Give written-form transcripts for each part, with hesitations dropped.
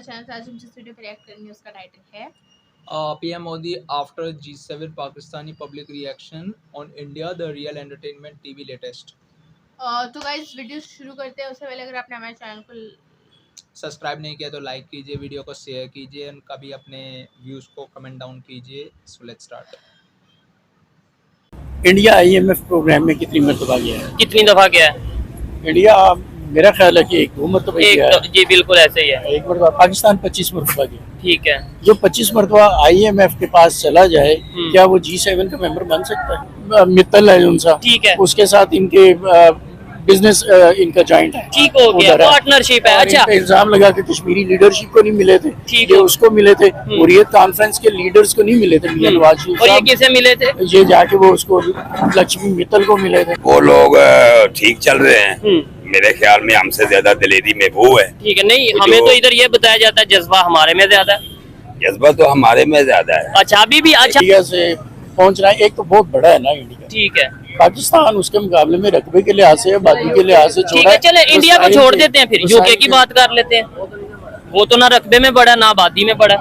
Channel. आज हम जिस वीडियो पे रिएक्ट करेंगे उसका टाइटल है PM Modi after G7 Pakistani public reaction on India, the real entertainment TV latest। तो गाइस वीडियो शुरू करते हैं उससे पहले अगर आपने हमारे चैनल को सब्सक्राइब नहीं किया तो लाइक कीजिए, वीडियो को शेयर कीजिए, कभी अपने व्यूज को कमेंट डाउन कीजिए। So let's start. India IMF programme में कितनी मरतबा गया है? कितनी दफा गया है? इंडिया मेरा ख्याल है कि एक दो मरतबा गया है। जी बिल्कुल ऐसे ही है। एक मरतबा पाकिस्तान 25 मरतबा गया। ठीक है, जो 25 मरतबा IMF के पास चला जाए क्या वो G7 का मेंबर बन सकता है? मित्तल है उनसा, ठीक है, उसके साथ इनके बिजनेस इनका जॉइंट है, ठीक हो गया, पार्टनरशिप है। अच्छा, इल्जाम लगा कि कश्मीरी लीडरशिप को नहीं मिले थे, ये उसको मिले थे, हुर्रियत कॉन्फ्रेंस के लीडर्स को नहीं मिले थे, मियां नवाज शरीफ और ये किसे मिले थे? ये जाके वो उसको लक्ष्मी मित्तल को मिले थे। वो लोग ठीक चल रहे हैं मेरे ख्याल में, हमसे ज्यादा दिलेरी में वो है। ठीक है, नहीं हमें तो इधर ये बताया जाता है जज्बा हमारे में ज्यादा है। जज्बा तो हमारे में ज्यादा है। अच्छा, अभी भी अच्छा इंडिया से पहुंच रहा है। एक तो बहुत बड़ा है ना इंडिया, ठीक है, पाकिस्तान उसके मुकाबले में रकबे के लिहाज से, आबादी के लिहाज से ठीक है। चले इंडिया को छोड़ देते हैं, फिर यूके की बात कर लेते हैं। वो तो ना रकबे में बड़ा ना आबादी में बड़ा,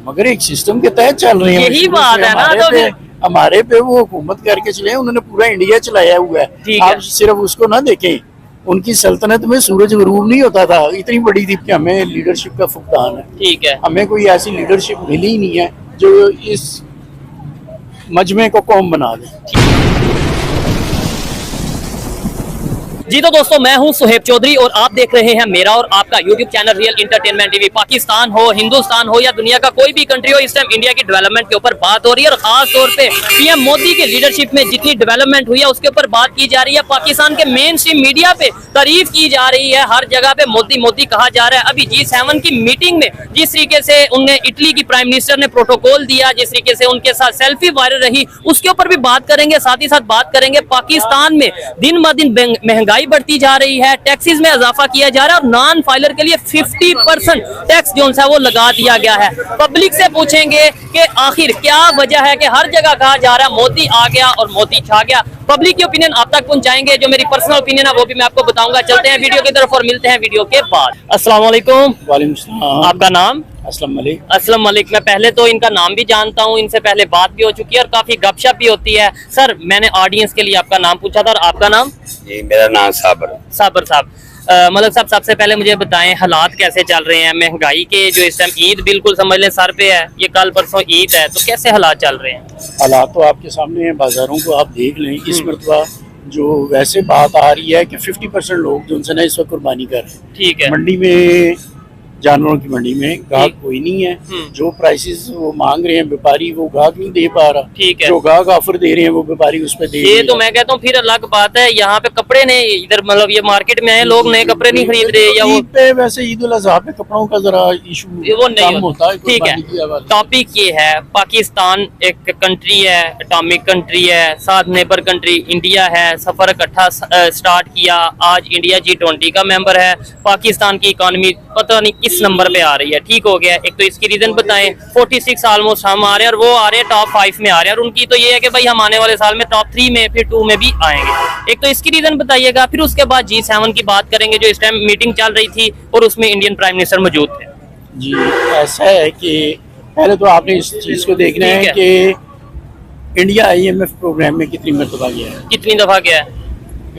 मगर एक सिस्टम के तहत चल रही है। यही बात है ना, तो फिर हमारे पे वो हुकूमत करके चले, उन्होंने पूरा इंडिया चलाया हुआ है। आप सिर्फ उसको ना देखें, उनकी सल्तनत में सूरज गरूब नहीं होता था, इतनी बड़ी थी कि हमें लीडरशिप का फुकदान है। ठीक है, हमें कोई ऐसी लीडरशिप मिली ही नहीं है जो इस मजमे को कौम बना दे। जी तो दोस्तों, मैं हूं सुहेब चौधरी और आप देख रहे हैं मेरा और आपका YouTube channel real entertainment TV. Pakistan हो, हिंदुस्तान हो या दुनिया का कोई भी कंट्री हो, इस टाइम इंडिया की डेवलपमेंट के ऊपर बात हो रही है और खास तौर पे PM मोदी के लीडरशिप में जितनी डेवलपमेंट हुई है उसके ऊपर बात की जा रही है। पाकिस्तान के मेन स्ट्रीम मीडिया पे तारीफ की जा रही है, हर जगह पे मोदी मोदी कहा जा रहा है। अभी G7 की मीटिंग में जिस तरीके से उन्हें इटली की प्राइम मिनिस्टर ने प्रोटोकॉल दिया, जिस तरीके से उनके साथ सेल्फी वायरल रही, उसके ऊपर भी बात करेंगे। साथ ही साथ बात करेंगे पाकिस्तान में दिन ब दिन महंगाई बढ़ती जा रही है, टैक्सेस में इजाफा किया जा रहा है और नॉन फाइलर के लिए 50% टैक्स जो है वो लगा दिया गया है। पब्लिक से पूछेंगे कि आखिर क्या वजह है कि हर जगह कहा जा रहा है मोदी आ गया और मोदी छा गया। पब्लिक की ओपिनियन आप तक पहुंचाएंगे, जो मेरी पर्सनल ओपिनियन है वो भी मैं आपको बताऊंगा। चलते हैं वीडियो की तरफ और मिलते हैं वीडियो के बाद। अस्सलाम वालेकुम। वालेकुम सलाम। आपका नाम? असलम मलिक। असलम मलिक। मैं पहले तो इनका नाम भी जानता हूँ, इनसे पहले बात भी हो चुकी है और काफी गपशप भी होती है। सर, मैंने ऑडियंस के लिए आपका नाम पूछा था और आपका नाम? जी, मेरा नाम साबर साहब। मलिक साहब, सबसे पहले मुझे बताएं हालात कैसे चल रहे हैं महंगाई के? जो इस टाइम ईद बिल्कुल समझ लें सर पे है, ये कल परसों ईद है, तो कैसे हालात चल रहे हैं? हालात तो आपके सामने हैं, बाजारों को आप देख लें। इस मरतबा जो वैसे बात आ रही है कि 50% लोग जो उनसे ना इस वक्त कुर्बानी कर रहे हैं। ठीक है, मंडी में, जानवरों की मंडी में गाहक कोई नहीं है। जो प्राइसेस वो मांग रहे हैं व्यापारी, वो गाहक नहीं दे पा रहा। ठीक है, जो गाहक ऑफर दे रहे हैं वो व्यापारी उस पे दे। ये तो मैं कहता हूँ फिर अलग बात है। यहाँ पे कपड़े ने इधर मतलब ये मार्केट में आए लोग नए कपड़े नहीं खरीद रहे, या वो ईद पे वैसे ईद उल अज़हा पे कपड़ों का जरा इशू वो नहीं होता है। ठीक है, टॉपिक ये है, पाकिस्तान एक कंट्री है, एटॉमिक कंट्री है, साथ नेबर कंट्री इंडिया है, सफर इकट्ठा स्टार्ट किया। आज इंडिया G20 का मेंबर है। पाकिस्तान की इकोनॉमी पता नहीं किस नंबर पे आ रही है। ठीक हो गया, एक तो इसकी रीजन बताएं। 46 ऑलमोस्ट हम आ रहे हैं और वो आ रहे हैं टॉप 5 में आ रहे हैं, और उनकी तो ये है कि भाई हम आने वाले साल में टॉप 3 में, फिर 2 में भी आएंगे। एक तो इसकी रीजन बताइएगा, फिर उसके बाद G7 की बात करेंगे जो इस टाइम मीटिंग चल रही थी और उसमें इंडियन प्राइम मिनिस्टर मौजूद थे। जी, ऐसा है कि पहले तो आपने इस चीज को देखना है कि इंडिया IMF प्रोग्राम में कितनी मरतबा गया है। कितनी दफा गया है?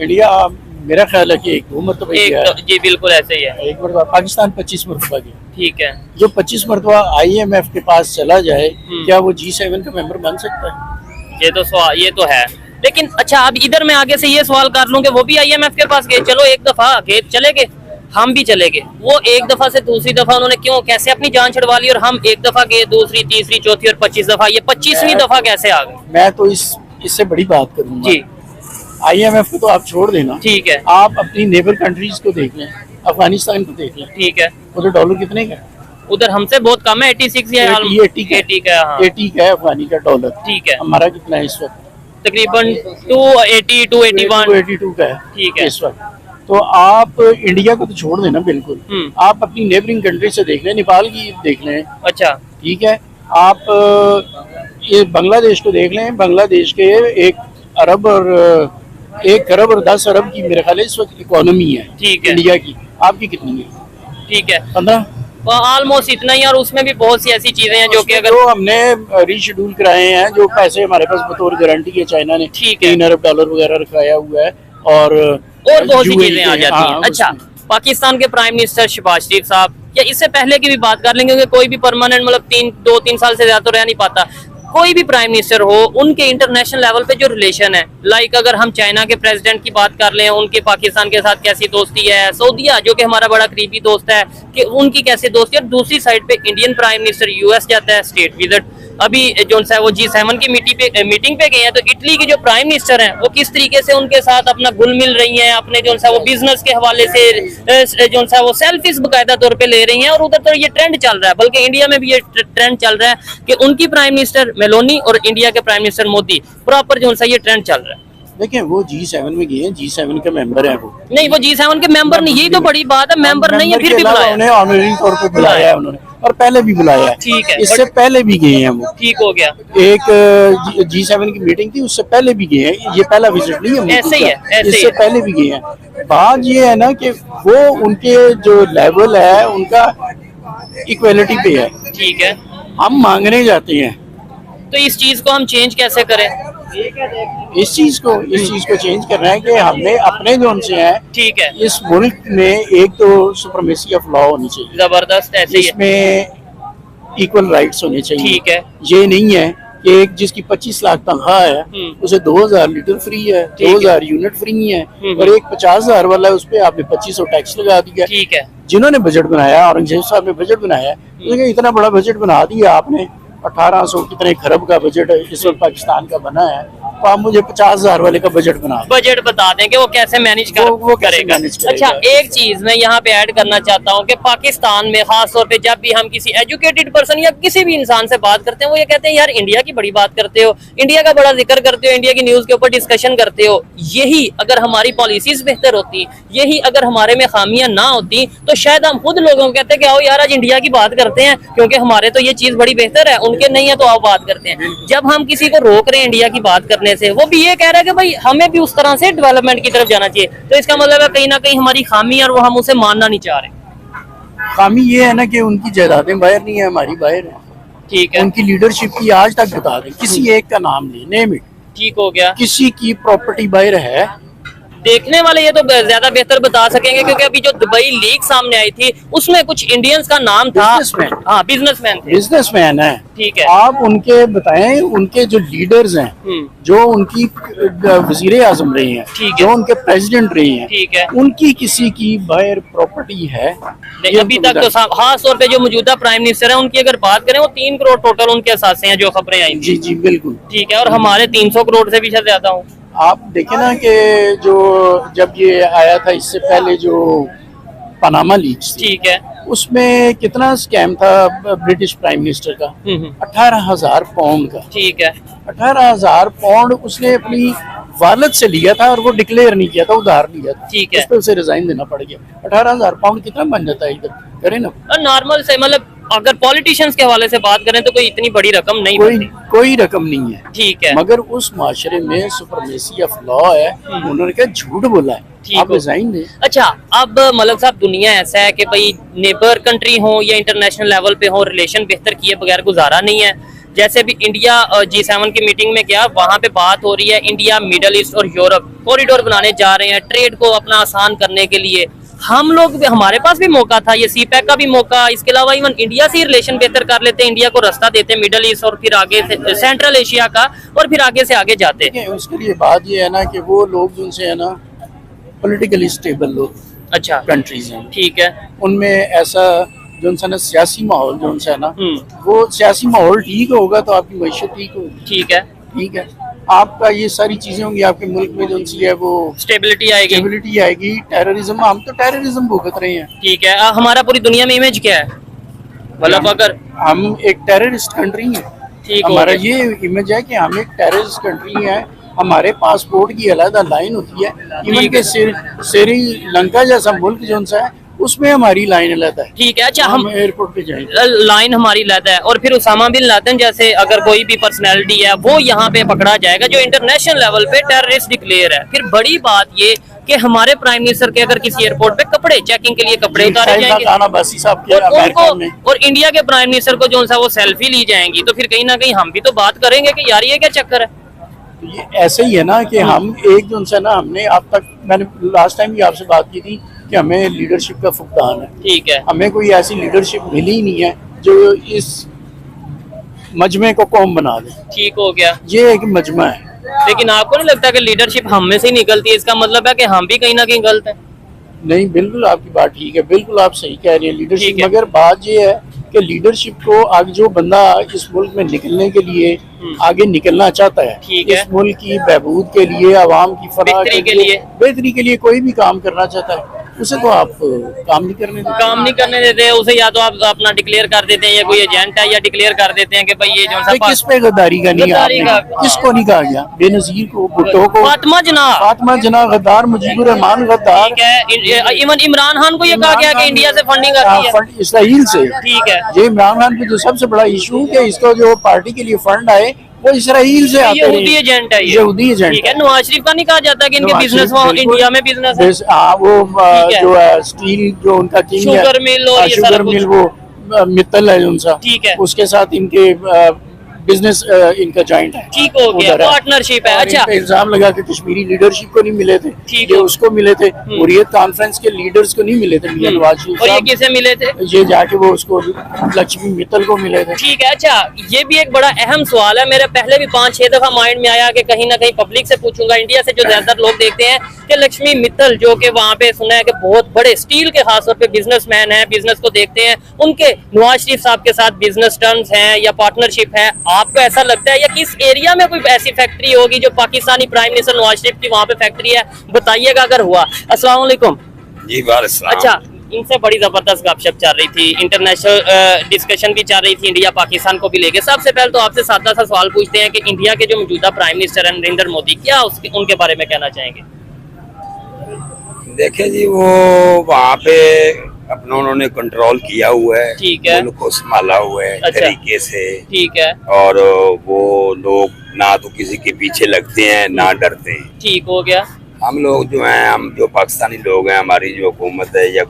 इंडिया मेरा ख्याल है कि एक दो मरतबा गया है। जी बिल्कुल ऐसे ही है। एक मरतबा पाकिस्तान 25 मरतबा गया। ठीक है, जो 25 मरतबा IMF के पास चला जाए क्या वो G7 का मेंबर बन सकता है? ये तो सवाल, ये तो है। लेकिन अच्छा, अब इधर मैं आगे से ये सवाल कर लूं कि वो भी IMF के पास गए, चलो एक दफा गए, चले गए, हम भी चले गए। वो एक दफा से दूसरी दफा उन्होंने क्यों कैसे अपनी जान छुड़वा ली, और हम एक दफा गए, दूसरी, तीसरी, चौथी और 25 दफा, ये 25वीं दफा कैसे आ गए? मैं तो इससे बड़ी बात करूंगा जी। IMF को तो आप छोड़ देना, ठीक है, आप अपनी नेबर कंट्रीज को देख लें, अफगानिस्तान को देख लें। ठीक है, उधर डॉलर कितने का? उधर हमसे बहुत कम है, 86 या 80 का 80 का है अफगानी का डॉलर। ठीक है, हमारा कितना है इस वक्त? तकरीबन 280 281 का है। ठीक है, इस वक्त तो आप इंडिया को तो छोड़ देना बिल्कुल, आप अपनी नेबरिंग कंट्री से देख लें, नेपाल की देख लें। अच्छा, ठीक है, आप ये बांग्लादेश को देख लें। बांग्लादेश के 1 अरब और 1 अरब और 10 अरब की मेरे ख्याल इस वक्त इकोनॉमी है। ठीक है, इंडिया की आपकी कितनी है? ठीक है, 15। ऑलमोस्ट इतना ही, और उसमें भी बहुत सी ऐसी चीजें हैं जो कि अगर जो हमने रीशेड्यूल कराए हैं, जो पैसे हमारे पास बतौर गारंटी के चाइना ने ठीक है। $3 अरब वगैरह रखाया हुआ है, और बहुत सी UAE चीजें आ के, जाती हैं। हाँ, अच्छा, उसमें। पाकिस्तान के प्राइम मिनिस्टर शहबाज शरीफ साहब, या इससे पहले की भी बात कर लेंगे, क्योंकि कोई भी परमानेंट मतलब 2-3 साल से ज्यादा तो रह नहीं पाता। कोई भी प्राइम मिनिस्टर हो, उनके इंटरनेशनल लेवल पे जो रिलेशन है, लाइक अगर हम चाइना के प्रेसिडेंट की बात कर लें, उनके पाकिस्तान के साथ कैसी दोस्ती है, सऊदीया जो कि हमारा बड़ा करीबी दोस्त है, कि उनकी कैसी दोस्ती है। दूसरी साइड पे इंडियन प्राइम मिनिस्टर यूएस जाता है स्टेट विजिट, अभी जो है वो G7 की मीटिंग पे गए हैं। तो इटली के जो प्राइम मिनिस्टर हैं वो किस तरीके से उनके साथ अपना घुल मिल रही हैं, अपने जो है वो बिजनेस के हवाले से जो है वो सेल्फीज बाकायदा तौर पे ले रही हैं, और उधर तो ये ट्रेंड चल रहा है, बल्कि इंडिया में भी ये ट्रेंड चल रहा है कि उनकी प्राइम मिनिस्टर मेलोनी और इंडिया के प्राइम मिनिस्टर मोदी प्रॉपर जो है ये ट्रेंड चल रहा है। देखिए वो G7 में गए हैं, G7 के मेंबर हैं वो। नहीं, वो G7 के मेंबर नहीं, यही तो बड़ी बात है, मेंबर नहीं है फिर भी बुलाया, उन्हें ऑनररी तौर पे बुलाया है उन्होंने, और पहले भी बुलाया है। ठीक है, इससे पहले भी गए हैं वो। ठीक हो गया। एक G7 की मीटिंग थी, उससे पहले भी गए हैं, ये पहला विजिट नहीं है मोदी ऐसे ही का, है, ऐसे ही इससे है। पहले भी गए हैं। बात ये है ना कि वो उनके जो लेवल है उनका इक्वलिटी पे है, ठीक है, हम मांगने जाते हैं। तो इस चीज को हम चेंज कैसे करें? इस चीज को चेंज करना है कि हमने अपने जो उनसे हैं, ठीक है, इस मुल्क में एक तो सुप्रीमेसी ऑफ लॉ होनी चाहिए, जबरदस्त, ऐसे ही है। इसमें इक्वल राइट्स होने चाहिए। ठीक है, ये नहीं है कि एक जिसकी 25 लाख तनख्वाह है उसे 2000 लीटर फ्री है, ठीक है। 2000 यूनिट फ्री है, और एक 50,000 वाला है, उस पे आपने 2500 टैक्स लगा दिया। ठीक है, जिन्होंने बजट बनाया, औरंगजेब साहब ने बजट बनाया, उन्होंने इतना बड़ा बजट बना दिया आपने, 1800 कितने खरब का बजट इस वक्त पाकिस्तान का बना है, तो आप मुझे 50,000 वाले का बजट बना दें। बजट बता दें कि वो कैसे मैनेज वो कैसे करेगा। मैनेज करेगा। अच्छा, एक चीज मैं यहाँ पे ऐड करना चाहता हूँ कि पाकिस्तान में खास तौर पे जब भी हम किसी एजुकेटेड पर्सन या किसी भी इंसान से बात करते हैं, वो ये कहते हैं यार इंडिया की बड़ी बात करते हो, इंडिया का बड़ा जिक्र करते हो, इंडिया की न्यूज के ऊपर डिस्कशन करते हो। यही अगर हमारी पॉलिसीज बेहतर होती, यही अगर हमारे में खामियां ना होती, तो शायद हम खुद लोगों को कहते कि आओ यार आज इंडिया की बात करते हैं, क्योंकि हमारे तो ये चीज बड़ी बेहतर है, उनके नहीं है तो आओ बात करते हैं। जब हम किसी को रोक रहे हैं इंडिया की बात करने से, वो भी ये कह रहा है कि भाई हमें भी उस तरह से डेवलपमेंट की तरफ जाना चाहिए, तो इसका मतलब है कहीं ना कहीं हमारी खामी है और वो हम उसे मानना नहीं चाह रहे। खामी ये है ना कि उनकी जायदादें बाहर नहीं है, हमारी बाहर है। ठीक है, उनकी लीडरशिप की आज तक बता दें, किसी एक का नाम ले, नेम इट, ठीक हो गया। किसी की प्रॉपर्टी बाहर है। देखने वाले ये तो ज्यादा बेहतर बता सकेंगे, क्योंकि अभी जो दुबई लीग सामने आई थी उसमें कुछ इंडियंस का नाम था। बिजनेसमैन। हाँ, बिजनेसमैन थे। बिजनेसमैन है। ठीक है, आप उनके बताएं, उनके जो लीडर्स हैं, जो उनकी वजीर आजम रहे हैं, ठीक है। जो उनके प्रेसिडेंट रहे हैं, ठीक है, उनकी किसी की बाहर प्रॉपर्टी है? नहीं, अभी तक तो खास तौर पे जो मौजूदा प्राइम मिनिस्टर है उनकी अगर बात करें, वो 3 करोड़ टोटल उनके असासे हैं जो खबरें आई जी थी। जी बिल्कुल। ठीक है, और हमारे 300 करोड़ से भी शायद ज्यादा हो। आप देखें ना कि जो जब ये आया था इससे पहले जो पनामा लीक्स थी, ठीक है, उसमें कितना स्कैम था ब्रिटिश प्राइम मिनिस्टर का? 18,000 पाउंड का। ठीक है, 18,000 पाउंड उसने अपनी वालद से लिया था और वो डिक्लेयर नहीं किया था, उधार लिया था। ठीक है। उस पे उसे रिजाइन देना पड़ गया। 18,000 पाउंड कितना बन जाता है इधर, करें ना। और नॉर्मल से मतलब अगर पॉलिटिशियंस के हवाले से बात करें तो कोई इतनी बड़ी रकम नहीं बनती। कोई रकम नहीं है। ठीक है, मगर उस माशरे में सुपरमेसी ऑफ लॉ है, उन्होंने क्या झूठ बोला है, ठीक आप हो। रिजाइन दें। अच्छा, अब मलक साहब दुनिया ऐसा है कि भाई नेबर कंट्री हो या इंटरनेशनल लेवल पे हो, रिलेशन बेहतर किए बगैर गुजारा नहीं है। जैसे भी इंडिया G7 की मीटिंग में गया, वहां पे बात हो रही है इंडिया मिडल ईस्ट और यूरोप कॉरिडोर बनाने जा रहे हैं ट्रेड को अपना आसान करने के लिए। हम लोग भी, हमारे पास भी मौका था, ये CPEC का भी मौका, इसके अलावा इवन इंडिया से ही रिलेशन बेहतर कर लेते, इंडिया को रास्ता देते मिडल ईस्ट और फिर आगे से सेंट्रल एशिया का, और फिर आगे से आगे जाते। उसके लिए बात ये है ना कि वो लोग जिनसे है ना पॉलिटिकली स्टेबल लोग, अच्छा, कंट्रीज हैं, ठीक है, उनमें ऐसा जो उनसे ना सियासी माहौल जो उनसे है ना, वो सियासी माहौल ठीक होगा तो आपकी मईशत ठीक होगी। ठीक है, ठीक है, आपका ये सारी चीजें होंगी, आपके मुल्क में जो उनसी है वो स्टेबिलिटी आएगी। स्टेबिलिटी आएगी। टेररिज्म, हम तो टेररिज्म भुगत रहे हैं। ठीक है, हमारा पूरी दुनिया में इमेज क्या है, मतलब अगर हम एक टेररिस्ट कंट्री हैं, ठीक हो हमारा गया। ये इमेज है कि हम एक टेररिस्ट कंट्री है। हमारे पासपोर्ट की अलग लाइन होती है, इवन के श्रीलंका जैसा मुल्क जो उनसा है उसमें हमारी लाइन अलग है। ठीक है, अच्छा, हम एयरपोर्ट पे जाएंगे, लाइन हमारी अलग है, और फिर उसामा बिन लादेन जैसे अगर कोई भी पर्सनैलिटी है वो यहाँ पे पकड़ा जाएगा जो इंटरनेशनल लेवल पे टेररिस्ट डिक्लेयर है। फिर बड़ी बात ये कि हमारे प्राइम मिनिस्टर के अगर किसी एयरपोर्ट पे कपड़े चेकिंग के लिए कपड़े उतारे जाएंगे बासी साहब के और अमेरिका में उनको और इंडिया के प्राइम मिनिस्टर को जो सा वो सेल्फी ली जाएंगी, तो फिर कहीं ना कहीं हम भी तो बात करेंगे कि यार ये क्या चक्कर है। ये ऐसे ही है ना कि हम एक जो उनसे ना हमने अब तक, मैंने लास्ट टाइम भी आपसे बात की थी कि हमें लीडरशिप का फुकदान है। ठीक है, हमें कोई ऐसी लीडरशिप मिली ही नहीं है जो इस मजमे को कौम बना दे। ठीक हो गया। ये एक मजमा है। लेकिन आपको नहीं लगता कि लीडरशिप हम में से ही निकलती है? इसका मतलब है कि हम भी कहीं ना कहीं गलत है। नहीं, बिल्कुल आपकी बात ठीक है, बिल्कुल आप सही कह रहे हैं लीडरशिप, ठीक है। मगर बात ये है कि लीडरशिप को आगे जो बंदा इस मुल्क में निकलने के लिए आगे निकलना चाहता है, ठीक है। इस मुल्क की बहबूद के लिए, आवाम की फलाह बेहतरी के लिए कोई भी काम करना चाहता है, उसे तो आप काम नहीं करने देते। काम नहीं करने देते, उसे या तो आप अपना डिक्लेयर कर देते हैं या कोई एजेंट है, या डिक्लेयर कर देते हैं कि भाई ये जो सा किस पे गद्दारी का नहीं, गद्दारी आपने का- किसको नहीं कहा गया? बेनजीर को, भुट्टो को, फातिमा जना गद्दार, मुजीबुर रहमान गद्दार, ठीक है। इवन इमरान खान को ये कहा गया कि इंडिया से फंडिंग आती है। फंड इसराइल से। ठीक है, ये इमरान खान पे जो सबसे बड़ा इशू कि इसको जो पार्टी के लिए फंड आए वो इसराइल से आते यहूदी एजेंट है ये। यहूदी एजेंट। ठीक है, नवाज शरीफ का नहीं कहा जाता कि इनके नवाज बिजनेस शरीफ वहाँ बिल्कुल। इंडिया में बिजनेस है। हाँ, वो ठीक है। जो है स्टील जो उनका किंग है, शुगर मिल और ये सारा शुगर कुछ। मिल, वो मित्तल है उनसा, ठीक है। उसके साथ इनके बिजनेस इनका जॉइंट है। ठीक हो गया, उधर है। पार्टनरशिप है। और अच्छा, इन पे इल्जाम लगा के कश्मीरी लीडरशिप को नहीं मिले थे, ठीक ये है। उसको मिले थे, हुर्रियत कॉन्फ्रेंस के लीडर्स को नहीं मिले थे, मियां नवाज शरीफ और ये साहब। किसे मिले थे? ये जाके वो उसको लक्ष्मी मित्तल को मिले थे। ठीक है। अच्छा, ये भी एक बड़ा अहम सवाल है, मेरे पहले भी 5-6 दफा माइंड में आया कि कहीं ना कहीं पब्लिक से पूछूंगा। इंडिया से जो ज्यादातर लोग देखते हैं कि लक्ष्मी मित्तल जो कि वहाँ पे सुना है कि बहुत बड़े स्टील के खासतौर पे बिजनेसमैन है, बिजनेस को देखते हैं, उनके नवाज शरीफ साहब के साथ बिजनेस टर्म्स हैं या पार्टनरशिप है। आपको ऐसा लगता है या किस एरिया में कोई ऐसी फैक्ट्री होगी जो पाकिस्तानी प्राइम मिनिस्टर नवाज शरीफ की वहाँ पे फैक्ट्री है? बताइएगा अगर हुआ। अस्सलाम वालेकुम। जी वालेकुम। अच्छा, इनसे बड़ी जबरदस्त गपशप चल रही थी, इंटरनेशनल डिस्कशन भी चल रही थी इंडिया पाकिस्तान को भी लेके। सबसे पहले तो आपसे सादा सा सवाल पूछते हैं कि इंडिया के जो मौजूदा प्राइम मिनिस्टर हैं नरेंद्र मोदी, क्या उनके बारे में कहना चाहेंगे? देखिए जी, वो वहाँ पे अपना उन्होंने कंट्रोल किया हुआ है, ठीक है। मुल्क को संभाला हुआ है अच्छा। तरीके से, ठीक है, और वो लोग ना तो किसी के पीछे लगते हैं ना डरते हैं। ठीक हो गया। हम लोग जो हैं, हम जो पाकिस्तानी लोग हैं, हमारी जो हुकूमत है या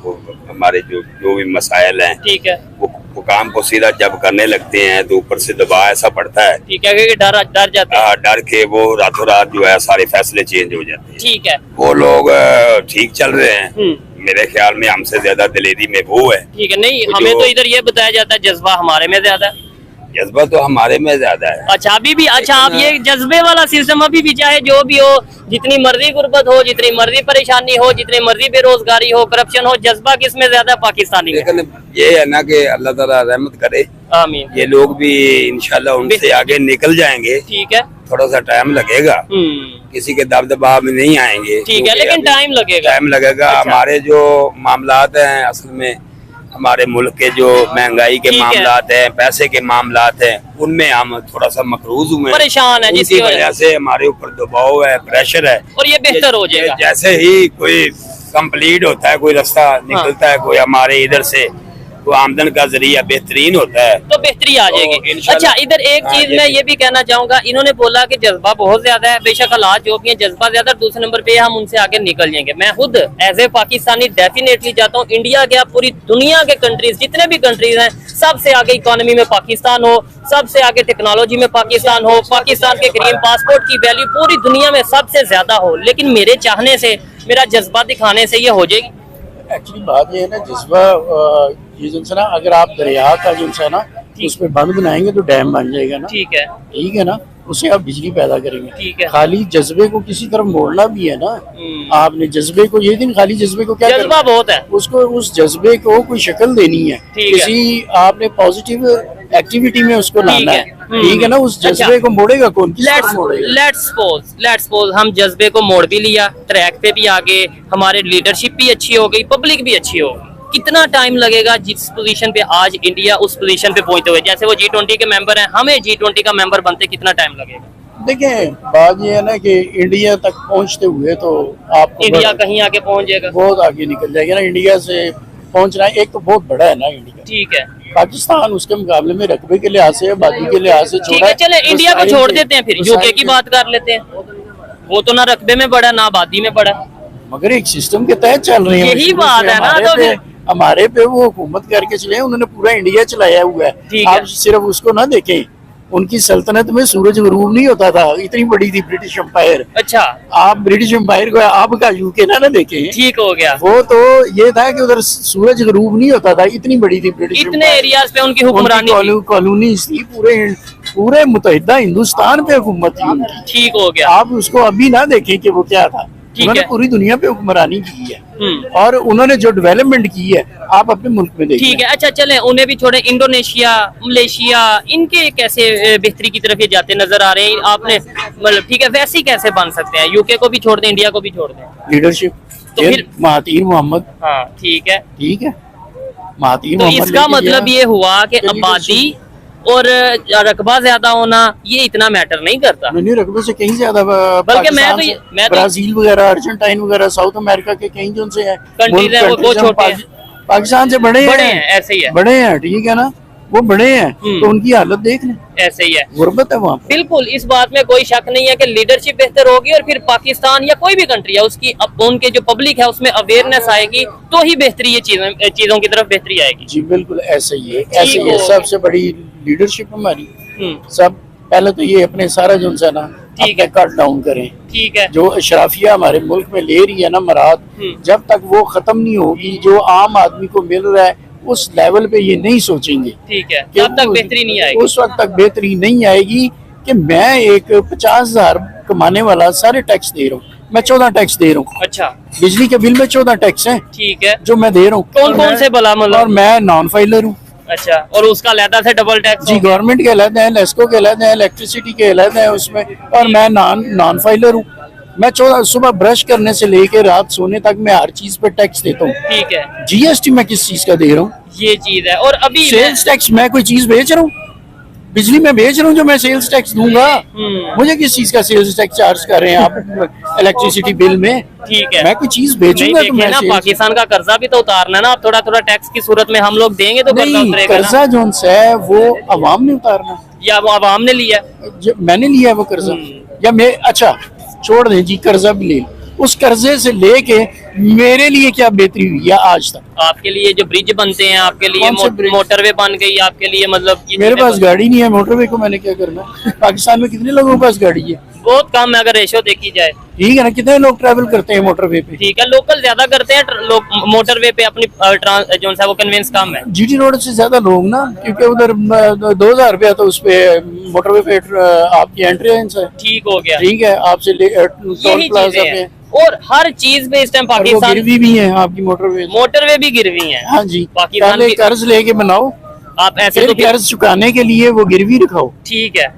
हमारे जो भी मसाइल हैं, ठीक है, वो काम को सीधा जब करने लगते हैं तो ऊपर से दबाव ऐसा पड़ता है, ठीक है, क्योंकि डर जाते हैं। डर के वो रातों रात जो है सारे फैसले चेंज हो जाते हैं। ठीक है। वो लोग ठीक चल रहे हैं, मेरे ख्याल में हमसे ज्यादा दिलेरी में वो है। ठीक है, नहीं हमें तो इधर ये बताया जाता है जज्बा हमारे में ज्यादा है। जज्बा तो हमारे में ज्यादा है। अच्छा, अभी भी, अच्छा आप ये जज्बे वाला सिस्टम अभी भी, चाहे जो भी हो, जितनी मर्जी गुर्बत हो, जितनी मर्जी परेशानी हो, जितनी मर्जी बेरोजगारी हो, करप्शन हो, जज्बा किस में ज्यादा? पाकिस्तानी में। लेकिन ये है ना कि अल्लाह ताला रहमत करे, आमीन। ये लोग भी इंशाल्लाह उनसे आगे निकल जाएंगे। ठीक है। थोड़ा सा टाइम लगेगा, किसी के दबदबा में नहीं आएंगे। ठीक है, लेकिन टाइम लगेगा। टाइम लगेगा। अच्छा। हमारे जो मामलात हैं, असल में हमारे मुल्क के जो महंगाई के ठीक है। मामलात हैं, पैसे के मामलात हैं, उनमें हम थोड़ा सा मकरूज हुए हैं, परेशान है, जिसकी वजह से हमारे ऊपर दबाव है, प्रेशर है। और ये बेहतर हो जाएगा जैसे ही कोई कंप्लीट होता है, कोई रास्ता निकलता है, कोई हमारे इधर से तो आमदन का जरिया बेहतरीन होता है, तो बेहतरी आ जाएगी। इंशाल्लाह। अच्छा, इधर एक चीज मैं ये भी कहना चाहूंगा, इन्होंने बोला कि जज्बा बहुत ज्यादा है, बेशक हालात जो भी है, जज्बा ज्यादा, दूसरे नंबर पे हम उनसे आगे निकल जाएंगे। मैं खुद एज ए पाकिस्तानी डेफिनेटली चाहता हूँ इंडिया क्या पूरी दुनिया के कंट्रीज, जितने भी कंट्रीज हैं, सबसे आगे इकोनॉमी में पाकिस्तान हो, सबसे आगे टेक्नोलॉजी में पाकिस्तान हो, पाकिस्तान के ग्रीन पासपोर्ट की वैल्यू पूरी दुनिया में सबसे ज्यादा हो। लेकिन मेरे चाहने से, मेरा जज्बा दिखाने से ये हो जाएगी? एक्चुअली बात ये है ना, जज्बा ये जो है ना, अगर आप दरिया का जो है ना उस पे बंद बनाएंगे तो डैम बन जाएगा ना। ठीक है, ठीक है ना, उससे आप बिजली पैदा करेंगे। ठीक है। खाली जज्बे को किसी तरफ मोड़ना भी है ना। आपने जज्बे को, ये दिन खाली जज्बे को क्या जज्बा करना है? बहुत है। उसको, उस जज्बे को कोई शक्ल देनी है, ठीक है। किसी आपने पॉजिटिव एक्टिविटी में उसको लाना है। ठीक है ना, उस अच्छा। जज्बे को मोड़ेगा कौन? किस तरफ मोड़ेगा? लेट्स सपोज हम जज्बे को मोड़ भी लिया, ट्रैक पे भी आगे, हमारे लीडरशिप भी अच्छी हो गई, पब्लिक भी अच्छी हो गई, कितना टाइम लगेगा जिस पोजीशन पे आज इंडिया उस पोजीशन पे पहुंचते हुए? जैसे वो G20 के मेंबर हैं, हमें G20 का मेंबर बनते कितना टाइम लगेगा? देखें, बात ये है ना कि इंडिया तक पहुंचते हुए तो आपको इंडिया कहीं आगे पहुंच जाएगा, बहुत आगे निकल जाएगा ना। इंडिया से पहुंचना एक तो बहुत बड़ा है ना इंडिया। ठीक है, पाकिस्तान उसके मुकाबले में रकबे के लिहाज से, आबादी के लिहाज से ठीक है। चले इंडिया को छोड़ देते हैं, फिर यूके की बात कर लेते हैं। वो तो ना रकबे में बड़ा ना आबादी में बड़ा। मगर एक सिस्टम के तहत चल रहे हैं। यही शुरू बात से है ना, हमारे तो पे फिर हमारे पे वो हुकूमत करके चले, उन्होंने पूरा इंडिया चलाया हुआ ठीक है। है। आप सिर्फ उसको ना देखें, उनकी सल्तनत में सूरज गुरूब नहीं होता था, इतनी बड़ी थी ब्रिटिश एम्पायर। अच्छा आप ब्रिटिश एम्पायर को आपका यूके ना देखें, ठीक हो गया। वो तो ये था कि उधर सूरज गुरूब नहीं होता था, इतनी बड़ी थी ब्रिटिश इतने एम्पायर। एरियाज पे उनकी हुक्मरानी थी। कॉलोनीज थी, पूरे मुतहिदा हिंदुस्तान पे हुकूमत थी उनकी। ठीक हो गया। आप उसको अभी ना देखें कि वो क्या था, उन्होंने है। पूरी दुनिया पे हुक्मरानी की है और उन्होंने जो डेवलपमेंट की है आप अपने मुल्क में देखिए। ठीक है, अच्छा चलें उन्हें भी छोड़े। इंडोनेशिया, मलेशिया, इनके कैसे बेहतरी की तरफ ये जाते नजर आ रहे हैं आपने, मतलब ठीक है, वैसे ही कैसे बन सकते हैं? यूके को भी छोड़ दें, इंडिया को भी छोड़ दें, लीडरशिप तो फिर महातीर मोहम्मद, हाँ ठीक है। ठीक है, महातीर तो मोहम्मद इसका लेके मतलब गया। ये हुआ कि leadership- आबादी और रकबा ज्यादा होना ये इतना मैटर नहीं करता। नहीं, रकबे से कहीं ज्यादा बल्कि पाकिस्तान से, ब्राजील वगैरह, अर्जेंटाइन वगैरह, साउथ अमेरिका के कहीं जो से है कंट्रीज है वो छोटे हैं, पाकिस्तान से बड़े हैं, ऐसे ही है, बड़े हैं, ठीक है ना, वो बड़े हैं, तो उनकी हालत देख लें, ऐसे ही है। गुर्बत है वहाँ पे। बिल्कुल, इस बात में कोई शक नहीं है कि लीडरशिप बेहतर होगी और फिर पाकिस्तान या कोई भी कंट्री है उसकी उनके जो पब्लिक है उसमें अवेयरनेस आएगी तो ही बेहतरी, ये चीजों की तरफ बेहतरी आएगी। जी बिल्कुल ऐसे ही है, ऐसे ही है। हो सबसे बड़ी लीडरशिप हमारी, हम्म, सब पहले तो ये अपने सारा जो है ना ठीक अपने कट डाउन करें। ठीक है। जो अशराफिया हमारे मुल्क में ले रही है ना मराद, जब तक वो खत्म नहीं होगी, जो आम आदमी को मिल रहा है उस लेवल पे ये नहीं सोचेंगे, ठीक है, कि तब तक बेहतरी नहीं आएगी। उस वक्त तक बेहतरी नहीं आएगी कि मैं एक 50,000 कमाने वाला सारे टैक्स दे रहा हूँ, मैं 14 टैक्स दे रहा हूँ, अच्छा बिजली के बिल में 14 टैक्स हैं ठीक है। जो मैं दे रहा हूँ। कौन कौन से भला और मतलब? मैं नॉन फाइलर हूँ। अच्छा, और उसका अलहदा से डबल टैक्स? जी, गवर्नमेंट के अलग है, लेस्को के अलग है, इलेक्ट्रिसिटी के अलग है उसमें, और मैं नॉन फाइलर हूँ। मैं 14 सुबह ब्रश करने से लेके रात सोने तक मैं हर चीज पे टैक्स देता हूँ। ठीक है, जीएसटी मैं किस चीज का दे रहा हूँ? ये चीज है। और अभी सेल्स टैक्स मैं कोई चीज बेच रहा हूँ? बिजली में बेच रहा हूँ जो मैं सेल्स टैक्स दूंगा, मुझे किस चीज का सेल्स टैक्स चार्ज कर रहे हैं आप इलेक्ट्रिसिटी बिल में? ठीक है, मैं कोई चीज नहीं बेचूंगा तो देखिए मैं ना, sales- पाकिस्तान का कर्जा भी तो उतारना है ना, आप थोड़ा थोड़ा टैक्स की सूरत में हम लोग देंगे तो कर्जा नहीं, उतरेगा ना। कर्जा जो है वो अवाम ने उतारना, या वो आवाम ने लिया? मैंने लिया है वो कर्जा, या मैं, अच्छा छोड़ दें जी, कर्जा भी ले लो। उस कर्जे से लेके मेरे लिए क्या बेहतरी हुई है आज तक? आपके लिए जो ब्रिज बनते हैं, आपके लिए कौन से ब्रिज? मोटरवे बन गई आपके लिए, मतलब ये मेरे चीजें पास गाड़ी नहीं है, मोटरवे को मैंने क्या करना है? पाकिस्तान में कितने लोगों के पास गाड़ी है? बहुत कम है अगर रेशो देखी जाए। ठीक है ना, कितने लोग ट्रैवल करते हैं मोटरवे पे? ठीक है, लोकल ज्यादा करते हैं, लोग मोटरवे पे अपनी जो है वो कन्वेंस कम है। जीटी रोड से ज्यादा लोग ना, क्योंकि उधर 2,000 रुपया तो उस पे मोटरवे पे आपकी एंट्रेंस है। ठीक हो गया, ठीक है, आपसे टोल यही प्लाजा चीजें पे, हैं। और हर चीज पे इस टाइम और वो पाकिस्तान गिरवी भी है आपकी मोटरवे। मोटरवे भी गिरवी हैं। हाँ जी, पाकिस्तान पहले की- कर्ज लेके बनाओ, आप ऐसे फिर तो कर्ज चुकाने के लिए वो गिरवी रखाओ। ठीक है।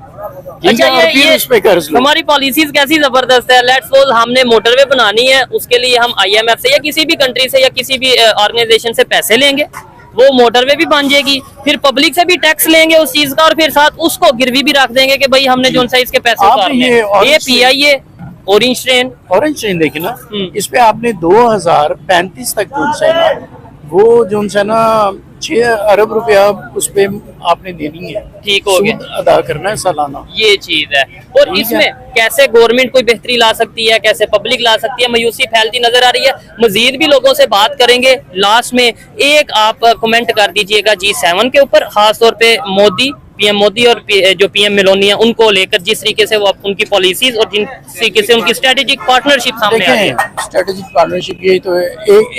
ठीक है, और फिर उस पे कर्ज लो। हमारी पॉलिसीज कैसी जबरदस्त है। लेट्स सपोज हमने मोटरवे बनानी है, उसके लिए हम आईएमएफ से या किसी भी कंट्री से या किसी भी ऑर्गेनाइजेशन से पैसे लेंगे, वो मोटरवे भी बन जाएगी, फिर पब्लिक से भी टैक्स लेंगे उस चीज का, और फिर साथ उसको गिरवी भी रख देंगे कि भाई हमने जो सा इसके पैसे आपने उतारने ये हैं। orange ये PIA orange train, orange train देखी ना, इस पे आपने 2035 तक जो है ना, वो जो है ना 6 अरब रुपया उस पे आपने देनी है, ठीक हो गया, सूद अदा करना है सालाना। ये चीज है। और ठीक इसमें है। कैसे गवर्नमेंट कोई बेहतरी ला सकती है, कैसे पब्लिक ला सकती है, मायूसी फैलती नजर आ रही है। मजीद भी लोगों से बात करेंगे। लास्ट में एक आप कमेंट कर दीजिएगा G7 के ऊपर, खास तौर पे मोदी, पीएम मोदी और जो पीएम मेलोनी है उनको लेकर, जिस तरीके से वो उनकी पॉलिसीज और जिन तरीके से उनकी स्ट्रेटेजिक पार्टनरशिप सामने आ रही है। देखें, स्ट्रेटेजिक पार्टनरशिप यही तो है,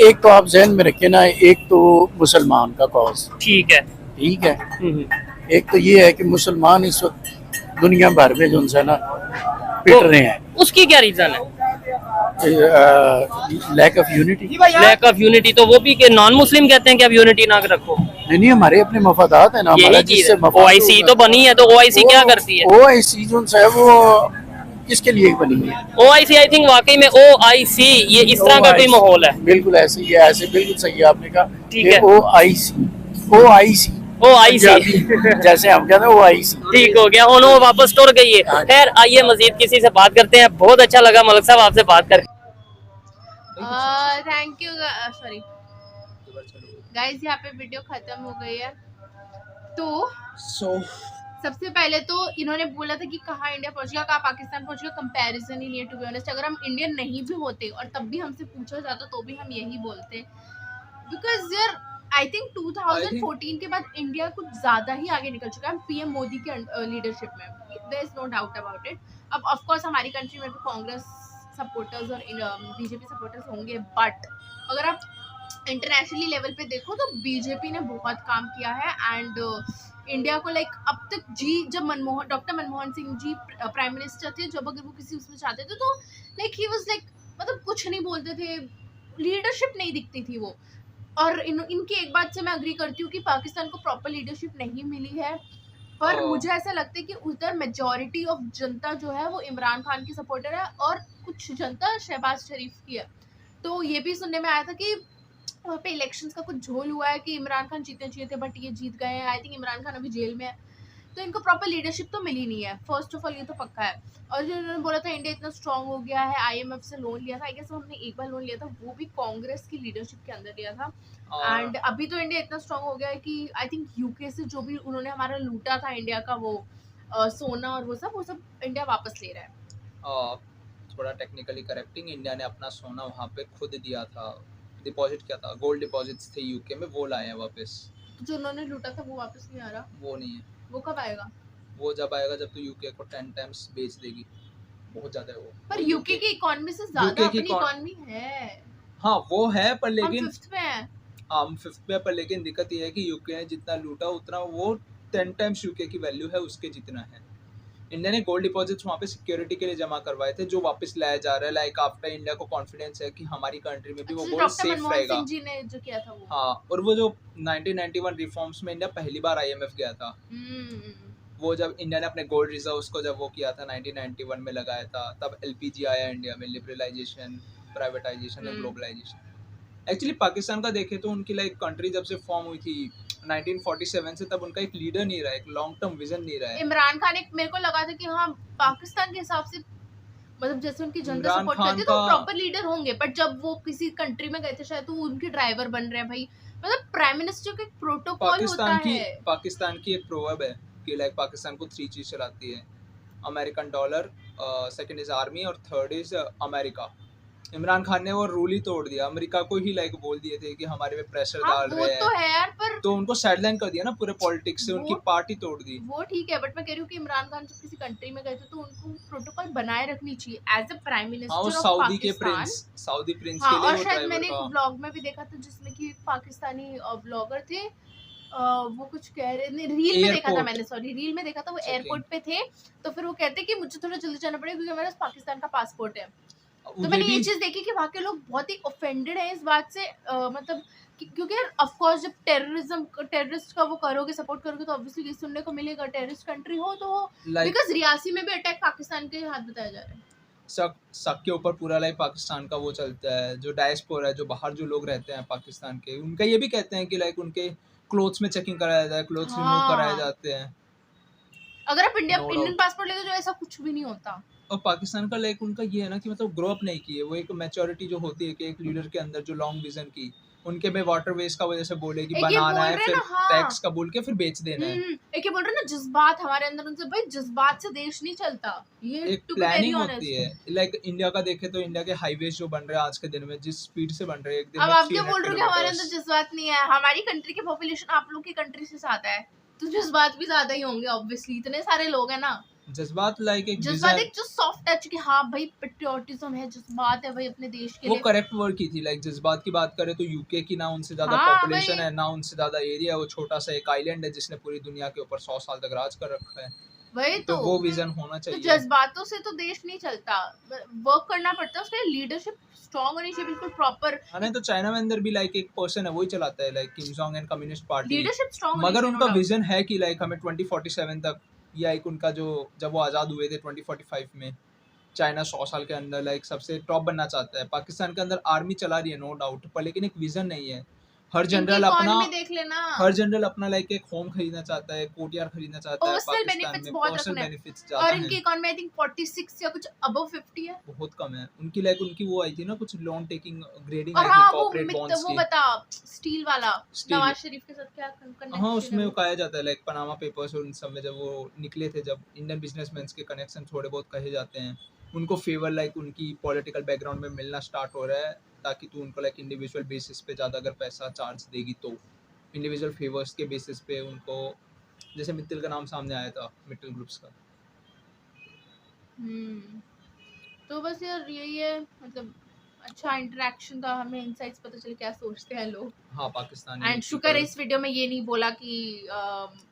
एक तो आप जहन में रखें ना, एक तो मुसलमान का कॉज, ठीक है। ठीक है, एक तो ये है कि मुसलमान इस वक्त दुनिया भर में जो है ना पिट रहे हैं, उसकी क्या रीजन है? Lack of unity. Lack of unity, तो वो भी के नॉन मुस्लिम कहते हैं कि अब यूनिटी ना रखो। नहीं, हमारे अपने मफादात है ना, हमारा यही चीज जिससे है। मफाद OIC होगा। तो बनी है, तो OIC क्या करती है? OIC जो है वो किसके लिए बनी है? OIC आई थिंक वाकई में OIC ये इस तरह का कोई माहौल है। बिल्कुल ऐसे ही है, ऐसे बिल्कुल सही है आपने कहा। ठीक है। OIC जैसे हम कहते हैं OIC। ठीक हो गया, उन्होंने वो वापस टुर गई है। खैर आइए मजीद किसी से बात करते हैं। बहुत अच्छा लगा मलिक साहब आपसे बात करके। थैंक यू, सॉरी गाइस, यहाँ पे वीडियो खत्म हो गई है। तो सबसे पहले तो इन्होंने बोला था कि कहाँ इंडिया पहुंच गया, कहाँ पाकिस्तान पहुंच गया, कंपैरिजन ही नहीं है टू बी ऑनेस्ट। अगर हम इंडियन नहीं भी होते और तब भी हमसे पूछा जाता तो भी हम यही बोलते, बिकॉज यार आई थिंक 2014 के बाद इंडिया कुछ ज्यादा ही आगे निकल चुका है पीएम मोदी के लीडरशिप में, there is no doubt about it. अब ऑफ कोर्स हमारी कंट्री में भी कांग्रेस सपोर्टर्स और बीजेपी सपोर्टर्स होंगे, बट अगर आप इंटरनेशनली लेवल पे देखो तो बीजेपी ने बहुत काम किया है एंड इंडिया को लाइक अब तक जब doctor Manmohan Singh ji prime minister थे, जब अगर वो किसी उसमें चाहते थे तो लाइक ही वाज लाइक मतलब कुछ नहीं बोलते थे, लीडरशिप नहीं दिखती थी वो। और इनकी एक बात से मैं अग्री करती हूँ कि पाकिस्तान को प्रॉपर लीडरशिप नहीं मिली है, पर मुझे ऐसा लगता है कि उधर मेजॉरिटी ऑफ जनता जो है वो इमरान खान की सपोर्टर है और कुछ जनता शहबाज शरीफ की है। तो ये भी सुनने में आया था कि वहाँ पे इलेक्शंस का कुछ झोल हुआ है कि इमरान खान जीतने चाहिए थे बट ये जीत गए हैं। आई थिंक इमरान खान अभी जेल में है, तो इनको प्रॉपर लीडरशिप तो मिली नहीं है, फर्स्ट ऑफ ऑल ये तो पक्का है। और जो उन्होंने बोला था इंडिया इतना स्ट्रांग हो गया है, आईएमएफ से लोन लिया था, आई गेस हमने एक बार लोन लिया था, वो भी कांग्रेस की लीडरशिप के अंदर लिया था। एंड अभी तो इंडिया इतना स्ट्रांग हो गया है कि आई थिंक यूके से जो भी उन्होंने हमारा लूटा था इंडिया का वो सोना और वो सब इंडिया वापस ले रहा है। थोड़ा टेक्निकली करेक्टिंग, इंडिया ने अपना सोना वहाँ पे खुद दिया था, डिपॉजिट किया था, गोल्ड डिपॉजिट्स थे यूके में, वो लाए हैं वापस। जो उन्होंने लूटा था वो वापस नहीं आ रहा, वो नहीं है। वो कब आएगा? वो जब आएगा जब तो यूके को 10 टाइम्स बेच देगी, बहुत ज्यादा है वो। पर यूके की इकोनॉमी से ज्यादा अपनी इकोनॉमी है। हाँ वो है, पर लेकिन हम 5th पे हैं। हम 5th पे, पर लेकिन दिक्कत ये है कि यूके ने जितना लूटा उतना वो 10 टाइम्स यूके की वैल्यू है उसके जितना है। इंडिया ने गोल्ड डिपॉजिट्स वहाँ पे सिक्योरिटी के लिए जमा करवाए थे जो वापस लाया जा रहा है, लाइक आफ्टर इंडिया को कॉन्फिडेंस है कि हमारी कंट्री में भी वो गोल्ड सेफ रहेगा। जी ने जो किया था वो। हाँ, और वो जो 1991 रिफॉर्म्स में इंडिया पहली बार आईएमएफ गया था, वो जब इंडिया ने अपने गोल्ड रिजर्व्स को जब वो किया था 1991 में लगाया था, तब एलपीजी आया इंडिया में, लिबरलाइजेशन, प्राइवेटाइजेशन और ग्लोबलाइजेशन। एक्चुअली पाकिस्तान का देखें तो उनकी लाइक कंट्री जब से फॉर्म हुई थी 1947 से, तब उनका एक लीडर नहीं रहा, एक लॉन्ग टर्म विजन नहीं रहा है। इमरान खान एक मेरे को लगा था कि हाँ पाकिस्तान के हिसाब से मतलब जैसे उनकी जनता सपोर्ट करती है तो प्रॉपर लीडर होंगे, बट जब वो किसी कंट्री में गए थे शायद तो उनके ड्राइवर बन रहे हैं भाई। मतलब प्राइम मिनिस्टर का एक प्रोटोकॉल होता है। पाकिस्तान की एक प्रोवर्ब है कि लाइक पाकिस्तान को 3 चीज चलाती है, American dollar, second is army और third is America. Imran Khan ने वो रूल ही तोड़ दिया, अमेरिका को ही लाइक बोल दिए थे कि हमारे पे प्रेशर डाल रहे हैं, तो है यार, पर तो उनको साइडलाइन कर दिया ना पूरे पॉलिटिक्स से, उनकी पार्टी तोड़ दी। वो ठीक है, बट मैं कह रही हूँ कि इमरान खान जब किसी कंट्री में गए थे तो उनको प्रोटोकॉल बनाए रखनी चाहिए as a prime minister of Saudi के पाकिस्तान। सऊदी प्रिंस हाँ, के लिए और वो शायद मैंने ड्राइवर एक ब्लॉग में भी देखा था जिसमें कि पाकिस्तानी ब्लॉगर थे, वो कुछ कह रहे नहीं, रील में देखा था मैंने, सॉरी रील में देखा था, वो एयरपोर्ट पे थे तो फिर वो कहते कि मुझे थोड़ा जल्दी जाना पड़ेगा क्योंकि मेरे पास पाकिस्तान का पासपोर्ट है। तो मैंने ये चीज देखी कि वहाँ के लोग बहुत ही ऑफेंडेड हैं इस बात से, मतलब क्योंकि ऑफ कोर्स जब टेररिस्ट का वो करोगे, सपोर्ट करोगे तो ऑब्वियसली सुनने को मिलेगा, टेररिस्ट कंट्री हो तो हो, बिकॉज रियासी में भी अटैक पाकिस्तान के हाथ बताया जा रहा है। सब के ऊपर पूरा लाइक पाकिस्तान का वो चलता है, जो डायस्पोरा है, जो बाहर जो लोग रहते हैं पाकिस्तान के, उनका ये भी कहते हैं कि लाइक उनके क्लोथ्स में चेकिंग कराया जाता है, क्लोथ्स रिमूव कराए जाते हैं। अगर आप इंडियन पासपोर्ट लेते हो तो ऐसा कुछ भी नहीं होता। और पाकिस्तान का लाइक उनका ये है ना कि मतलब ग्रो अप नहीं किए, वो एक मैच्योरिटी जो होती है कि एक लीडर के अंदर जो लॉन्ग विजन की, उनके में वाटर वेस्ट का वजह से बोले कि बनाना है, फिर टैक्स का बोल के फिर बेच देना है। एक ये बोल रहे ना जज्बात हमारे अंदर, उनसे भाई जज्बात से देश नहीं चलता, ये एक प्लानिंग होती है। लाइक इंडिया का देखे तो इंडिया के हाईवेज जो बन रहे हैं आज के दिन में, जिस स्पीड से बन रहे हैं, एक दिन अब आप क्या बोल रहे हो कि हमारे अंदर जज्बात नहीं है? हमारी कंट्री की पॉपुलेशन आप लोग की कंट्री से ज्यादा है तो जज्बात भी ज्यादा ही होंगे ऑब्वियसली, इतने सारे लोग हैं ना। जज्बात लाइक एक जज्बात एक जो सॉफ्ट टच कि हाँ भाई पेट्रियोटिज्म है, जज्बात है भाई अपने देश के लिए, वो करेक्ट वर्ड की थी। लाइक जज्बात की बात करें तो यूके की ना उनसे ज्यादा पॉपुलेशन है, ना उनसे ज्यादा एरिया है, वो छोटा सा एक आइलैंड है जिसने पूरी दुनिया के ऊपर 100 साल तक राज कर रखा है। वही तो वो विजन होना चाहिए। तो जज्बातों से तो देश नहीं चलता, वर्क करना पड़ता है, उसके लिए लीडरशिप स्ट्रांग होनी चाहिए, बिल्कुल प्रॉपर। नहीं तो चाइना में अंदर भी लाइक एक पर्सन है वही चलाता है, like Kim Jong and communist party, leadership strong, मगर उनका विजन है कि लाइक हमें 2047 तक, या एक उनका जो जब वो आज़ाद हुए थे 2045 में, चाइना 100 साल के अंदर लाइक सबसे टॉप बनना चाहता है। पाकिस्तान के अंदर आर्मी चला रही है नो डाउट, पर लेकिन एक विजन नहीं है। हर जनरल इनकी अपना economy देख लेना। हर जनरल अपना लाइक एक होम खरीदना चाहता है, कोर्टयार्ड खरीदना चाहता है। पर्सनल पाकिस्तान बेनिफिट्स में बहुत पर्सनल रखने हैं। बेनिफिट्स ज्यादा और इनकी हैं, इकोनॉमी आई थिंक 46 या कुछ अबव 50 है। बहुत कम है उनकी। लाइक उनकी वो आई थी ना कुछ लोन टेकिंग ग्रेडिंग और आई थी हाँ कॉर्पोरेट बॉन्ड्स वो की। बता स्टील वाला Steel। नवाज शरीफ के साथ क्या कनेक्शन हाँ, उसमें है वो वो? कहा जाता है लाइक पनामा पेपर्स और उन सब में जब वो निकले थे, जब इंडियन बिजनेसमैन के कनेक्शन थोड़े बहुत कहे जाते हैं, उनको फेवर लाइक उनकी पॉलिटिकल बैकग्राउंड में मिलना स्टार्ट हो रहा है, ताकि तू उनको लाइक इंडिविजुअल बेसिस पे ज़्यादा अगर पैसा चार्ज देगी तो इंडिविजुअल फेवर्स के बेसिस पे उनको, जैसे मित्तल का नाम सामने आया था, मित्तल ग्रुप्स का। तो बस यार यही है, मतलब अच्छा इंटरेक्शन था, हमें इनसाइट्स पता चले क्या सोचते हैं लोग। हाँ, पाकिस्तानी एंड शुक्र है इस वीडियो में ये नहीं बोला कि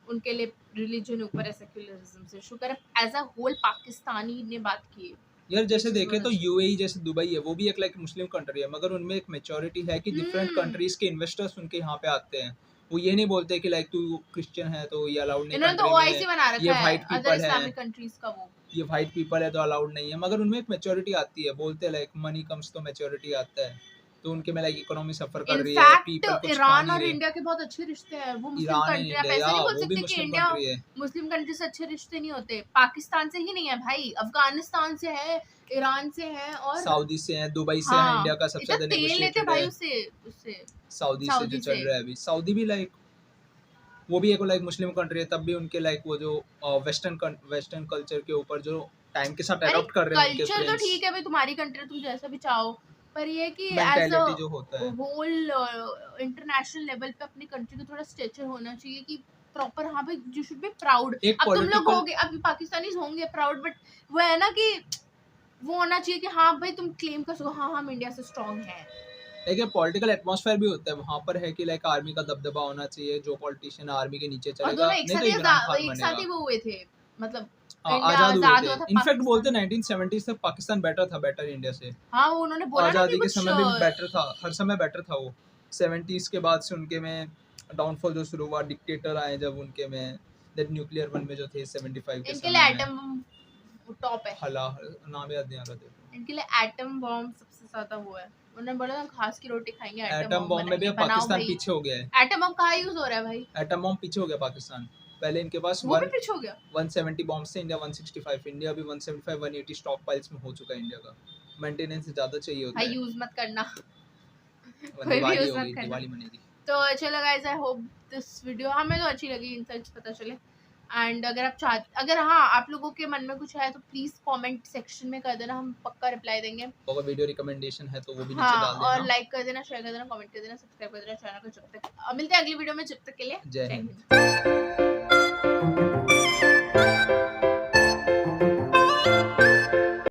उनके लिए रिलीजन ऊपर है सेक्युलरिज्म से। शुक्र है एज अ होल पाकिस्तानी ने बात की है। यार जैसे Which is देखें तो बहुत यूएई जैसे दुबई है, वो भी एक लाइक मुस्लिम कंट्री है, मगर उनमें एक मेच्योरिटी है कि डिफरेंट हम्म। कंट्रीज के इन्वेस्टर्स उनके यहाँ पे आते हैं। वो ये नहीं बोलते कि लाइक तू क्रिश्चियन है तो ये अलाउड नहीं इन्होंने तो कंट्री ओआईसी में, बना ये रखा है वाइट अदर पीपल है, इस्लामिक कंट्रीज का वो। ये वाइट पीपल है तो अलाउड नहीं है। मगर उनमें एक मेच्योरिटी आती है, बोलते हैं लाइक मनी कम्स तो मेच्योरिटी आता है। तो उनके में लाइक इकोनॉमी सफर कर रही है, पीपल इनफैक्ट कुछ खा ईरान नहीं और रहे। इंडिया के बहुत अच्छे रिश्ते हैं। वो मुस्लिम ईरान एंड कंट्री है, इंडिया, ऐसा नहीं बोल वो भी सकते कि मुस्लिम इंडिया कंट्री है। मुस्लिम कंट्री से अच्छे रिश्ते नहीं होते। पाकिस्तान से ही नहीं है भाई, अफगानिस्तान से है, ईरान से है और सऊदी से है, दुबई से है, हाँ, इंडिया का सबसे इतना ज्यादा तेल लेते नेगोशिएटेड भाई है। उससे सऊदी से सऊदी जो चल से। रहा है अभी, सऊदी भी लाइक वो भी एक लाइक मुस्लिम कंट्री है, तब भी उनके लाइक वो जो वेस्टर्न कल्चर के ऊपर जो टाइम के साथ अरे अडॉप्ट कर रहे हैं उनके कल्चर तो ठीक है भाई, तुम्हारी कंट्री तुम जैसा भी चाहो, पर ये कि एज मेंटालिटी जो होता अ है। होल इंटरनेशनल लेवल पे अपनी कंट्री को थोड़ा स्टेचर होना चाहिए कि प्रॉपर। हाँ भाई, यू शुड बी प्राउड। एक अब तुम लोग political- होगे, अब पाकिस्तानीज होंगे प्राउड, बट वो है ना कि वो होना चाहिए कि हाँ भाई तुम क्लेम कर सको, हाँ हम इंडिया से स्ट्रांग हैं। एक पॉलिटिकल एटमॉस्फेयर भी होता है वहाँ पर, है कि लाइक आर्मी का दबदबा होना चाहिए, जो पॉलिटिशियन आर्मी के नीचे और चलेगा दोनों एक नहीं साथ तो ही इमरान खान एक साथ ही बनेगा। वो हुए थे, मतलब हाँ, इंडिया आजाद आजाद हुए हुआ थे। था इनफैक्ट बोलते पाकिस्तान। 1970s तक पाकिस्तान बेटर इंडिया से। हाँ वो उन्होंने बोला ना कि आज़ादी के कुछ समय भी बेटर था, हर समय बेटर था वो। 70s के बाद से उनके में डाउनफॉल जो शुरू हुआ, डिक्टेटर आए जब उनके में, दैट न्यूक्लियर वन में जो थे 75 के इनके लिए समय में, एटम टॉप है। हला नाम याद नहीं आ रहा था। इनके लिए एटम बॉम्ब सबसे ज्यादा वो है। उन्होंने बोला ना घास की रोटी खाएंगे, एटम बॉम्ब में भी अब पाकिस्तान पीछे हो गया है। एटम बॉम्ब कहाँ यूज हो रहा है भाई? एटम बॉम्ब पीछे हो गया पाकिस्तान। पहले इनके पास वो भी पीछे हो गया। 170 बॉम्ब से इंडिया 165, इंडिया भी 175 180 स्टॉक पाइल्स में हो चुका है इंडिया का। मेंटेनेंस ज्यादा चाहिए होता भाई है। यूज मत करना। दिवाली use मत होगी, करना। दिवाली मनेगी। तो चलो guys, I hope this video हमें तो अच्छी लगी, इनसाइट्स पता चले। एंड अगर आप अगर हाँ आप लोगों के मन में कुछ है तो प्लीज कमेंट सेक्शन में कर देना, हम पक्का रिप्लाई देंगे। अगर वीडियो रिकमेंडेशन है तो वो भी नीचे हाँ, डाल देना। और लाइक कर देना, शेयर कर देना, कमेंट कर देना, सब्सक्राइब कर देना चैनल को। जब तक मिलते हैं अगली वीडियो में, जब तक के लिए जय जय हिंद। हिंद।